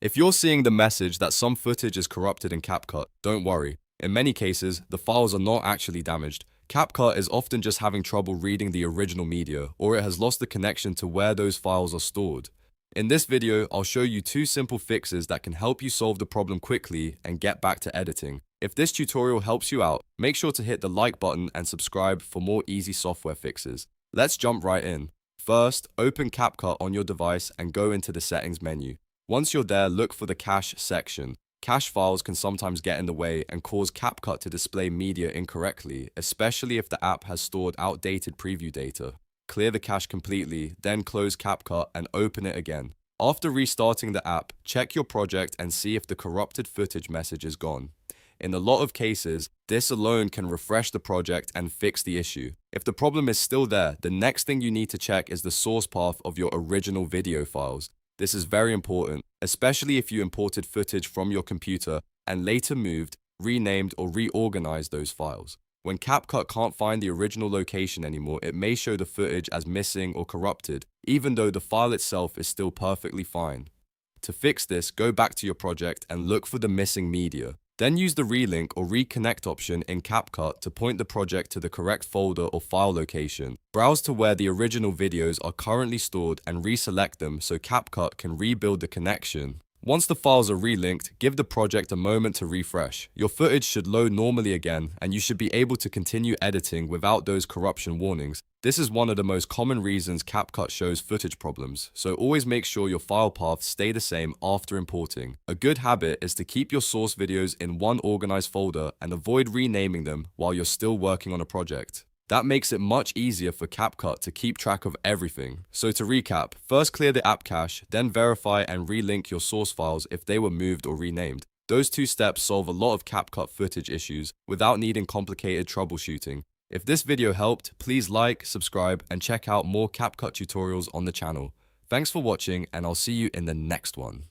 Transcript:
If you're seeing the message that some footage is corrupted in CapCut, don't worry. In many cases, the files are not actually damaged. CapCut is often just having trouble reading the original media, or it has lost the connection to where those files are stored. In this video, I'll show you two simple fixes that can help you solve the problem quickly and get back to editing. If this tutorial helps you out, make sure to hit the like button and subscribe for more easy software fixes. Let's jump right in. First, open CapCut on your device and go into the settings menu. Once you're there, look for the cache section. Cache files can sometimes get in the way and cause CapCut to display media incorrectly, especially if the app has stored outdated preview data. Clear the cache completely, then close CapCut and open it again. After restarting the app, check your project and see if the corrupted footage message is gone. In a lot of cases, this alone can refresh the project and fix the issue. If the problem is still there, the next thing you need to check is the source path of your original video files. This is very important, especially if you imported footage from your computer and later moved, renamed, or reorganized those files. When CapCut can't find the original location anymore, it may show the footage as missing or corrupted, even though the file itself is still perfectly fine. To fix this, go back to your project and look for the missing media. Then use the relink or reconnect option in CapCut to point the project to the correct folder or file location. Browse to where the original videos are currently stored and reselect them so CapCut can rebuild the connection. Once the files are relinked, give the project a moment to refresh. Your footage should load normally again, and you should be able to continue editing without those corruption warnings. This is one of the most common reasons CapCut shows footage problems, so always make sure your file paths stay the same after importing. A good habit is to keep your source videos in one organized folder and avoid renaming them while you're still working on a project. That makes it much easier for CapCut to keep track of everything. So to recap, first clear the app cache, then verify and relink your source files if they were moved or renamed. Those two steps solve a lot of CapCut footage issues without needing complicated troubleshooting. If this video helped, please like, subscribe, and check out more CapCut tutorials on the channel. Thanks for watching, and I'll see you in the next one.